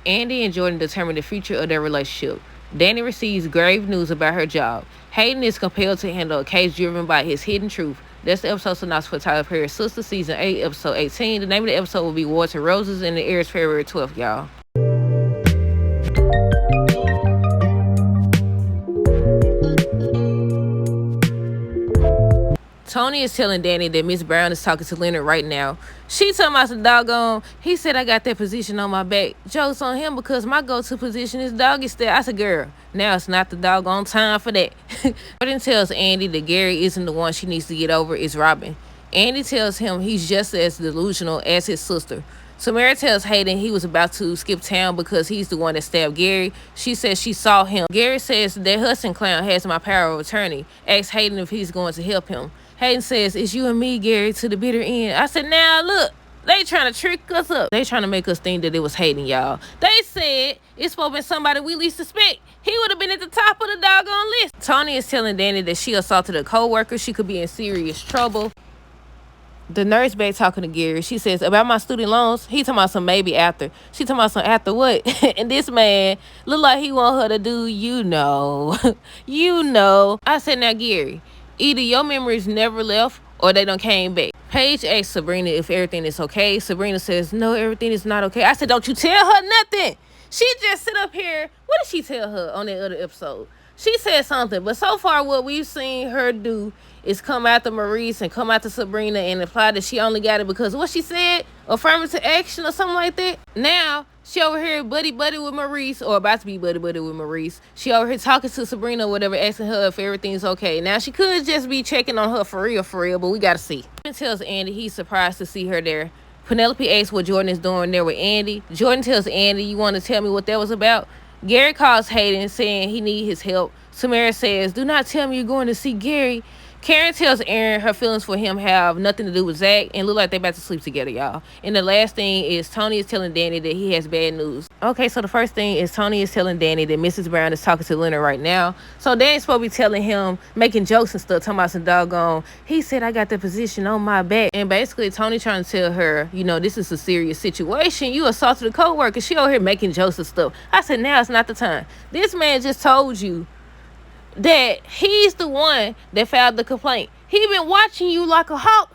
Andy and Jordan determine the future of their relationship. Danny receives grave news about her job. Hayden is compelled to handle a case driven by his hidden truth. That's the episode synopsis for Tyler Perry's Sistas, Season 8, Episode 18. The name of the episode will be Wars and Roses, and it airs February 12th, y'all. Tony is telling Danny that Miss Brown is talking to Leonard right now. She talking about some doggone, he said I got that position on my back. Joke's on him because my go-to position is doggy style. I said, girl, now it's not the doggone time for that. Jordan tells Andy that Gary isn't the one she needs to get over, it's Robin. Andy tells him he's just as delusional as his sister. Samara tells Hayden he was about to skip town because he's the one that stabbed Gary. She says she saw him. Gary says that Hudson clown has my power of attorney. Asks Hayden if he's going to help him. Hayden says, it's you and me, Gary, to the bitter end. I said, now look, they trying to trick us up. They trying to make us think that it was Hayden, y'all. They said it's supposed to be somebody we least suspect. He would have been at the top of the doggone list. Tony is telling Danny that she assaulted a co-worker. She could be in serious trouble. The nurse back talking to Gary. She says, about my student loans, he talking about some maybe after. She talking about some after what? And this man look like he want her to do, you know. You know. I said, now, Gary, either your memories never left or they done came back. Paige asks Sabrina if everything is okay. Sabrina says, no, everything is not okay. I said, don't you tell her nothing. She just sit up here. What did she tell her on that other episode? She said something, but so far what we've seen her do is come after Maurice and come after Sabrina and imply that she only got it because of what she said, affirmative action or something like that. Now, she over here buddy-buddy with Maurice, or about to be buddy-buddy with Maurice. She over here talking to Sabrina or whatever, asking her if everything's okay. Now, she could just be checking on her for real, but we gotta see. Jordan tells Andy he's surprised to see her there. Penelope asks what Jordan is doing there with Andy. Jordan tells Andy, you want to tell me what that was about? Gary calls Hayden saying he needs his help. Samara says, do not tell me you're going to see Gary. Karen tells Aaron her feelings for him have nothing to do with Zach and look like they about to sleep together, y'all. And the last thing is Tony is telling Danny that he has bad news. Okay, so the first thing is Tony is telling Danny that Mrs. Brown is talking to Leonard right now. So Danny's supposed to be telling him, making jokes and stuff, talking about some doggone, he said I got the position on my back. And basically Tony trying to tell her, you know, this is a serious situation. You assaulted a co-worker. She over here making jokes and stuff. I said, now it's not the time. This man just told you that he's the one that filed the complaint. He been watching you like a hawk.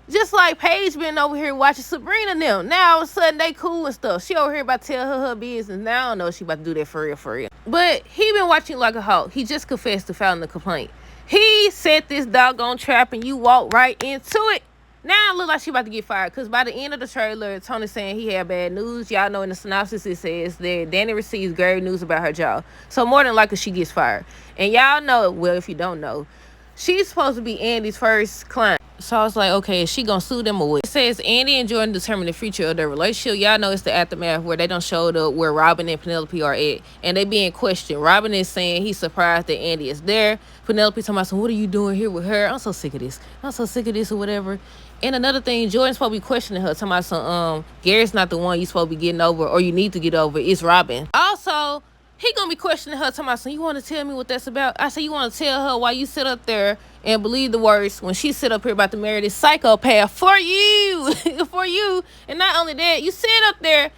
Just like Paige been over here watching Sabrina and them. Now all of a sudden they cool and stuff. She over here about to tell her business. Now I don't know if she about to do that for real. But he been watching you like a hawk. He just confessed to filing the complaint. He set this doggone trap and you walked right into it. Now it look like she about to get fired. Because by the end of the trailer, Tony's saying he had bad news. Y'all know in the synopsis it says that Danny receives grave news about her job. So more than likely she gets fired. And y'all know, well, if you don't know, she's supposed to be Andy's first client. So I was like, okay, is she gonna sue them or what? It says Andy and Jordan determine the future of their relationship. Y'all know it's the aftermath where they done showed up where Robin and Penelope are at. And they being questioned. Robin is saying he's surprised that Andy is there. Penelope talking about, so what are you doing here with her? I'm so sick of this. Or whatever. And another thing, Jordan's supposed to be questioning her. Talking about some, Gary's not the one you supposed to be getting over or you need to get over. It's Robin. Also, he gonna be questioning her, talking about, so you want to tell me what that's about? I said, you want to tell her why you sit up there and believe the worst when she sit up here about to marry this psychopath for you. For you. And not only that, you sit up there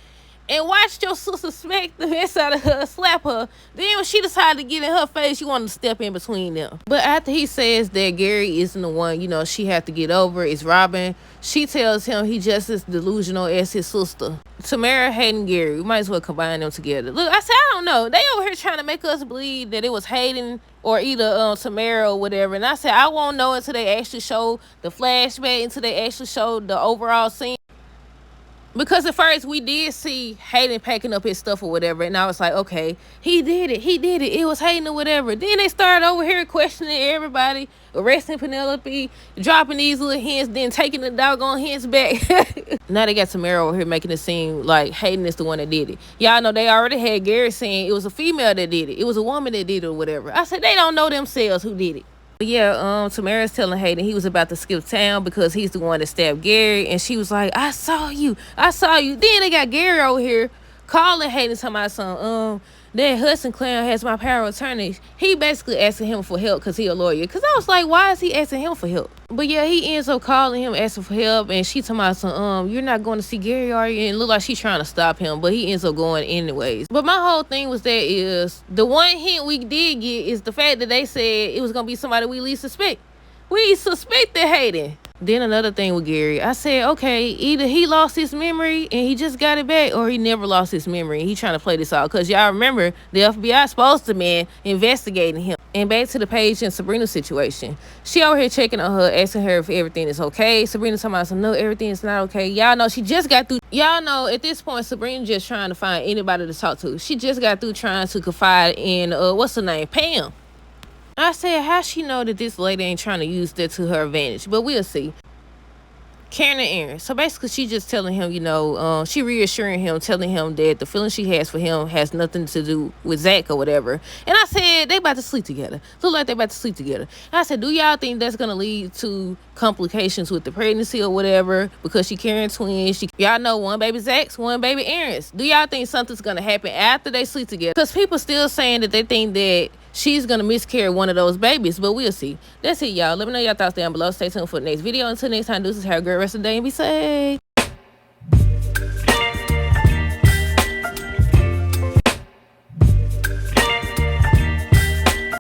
and watched your sister smack the mess out of her, slap her. Then when she decided to get in her face, you wanted to step in between them. But after he says that Gary isn't the one, you know, she had to get over, it's Robin. She tells him he just as delusional as his sister. Tamara, Hayden, Gary, we might as well combine them together. Look, I said, I don't know. They over here trying to make us believe that it was Hayden or either Tamara or whatever. And I said, I won't know until they actually show the flashback, until they actually show the overall scene. Because at first we did see Hayden packing up his stuff or whatever, and I was like, okay, he did it, it was Hayden or whatever. Then they started over here questioning everybody, arresting Penelope, dropping these little hints, then taking the doggone hints back. Now they got Tamara over here making it seem like Hayden is the one that did it. Y'all know they already had Gary saying it was a female that did it. It was a woman that did it or whatever. I said, they don't know themselves who did it. But yeah, Tamara's telling Hayden he was about to skip town because he's the one that stabbed Gary. And she was like, I saw you. Then they got Gary over here calling Hayden talking about some, that Hudson Clown has my power of attorney. He basically asking him for help because he a lawyer. Because I was like, why is he asking him for help? But yeah, he ends up calling him, asking for help. And she talking about some, you're not going to see Gary, are you? And it look like she's trying to stop him. But he ends up going anyways. But my whole thing was that is, the one hint we did get is the fact that they said it was going to be somebody we least suspect. We suspected Hayden. Then another thing with Gary, I said, okay, either he lost his memory and he just got it back, or he never lost his memory and he trying to play this out. Because y'all remember, the FBI supposed to be investigating him. And back to the Paige and Sabrina situation. She over here checking on her, asking her if everything is okay. Sabrina talking about some, no, everything is not okay. Y'all know she just got through. Y'all know at this point, Sabrina just trying to find anybody to talk to. She just got through trying to confide in, what's her name, Pam. I said, how she know that this lady ain't trying to use that to her advantage? But we'll see. Karen and Aaron. So basically, she just telling him, she reassuring him, telling him that the feeling she has for him has nothing to do with Zach or whatever. And I said, they about to sleep together. Look like they about to sleep together. And I said, do y'all think that's going to lead to complications with the pregnancy or whatever? Because she carrying twins. Y'all know one baby Zach's, one baby Aaron's. Do y'all think something's going to happen after they sleep together? Because people still saying that they think that she's going to miscarry one of those babies, but we'll see. That's it, y'all. Let me know your thoughts down below. Stay tuned for the next video. Until next time, deuces, have a great rest of the day and be safe.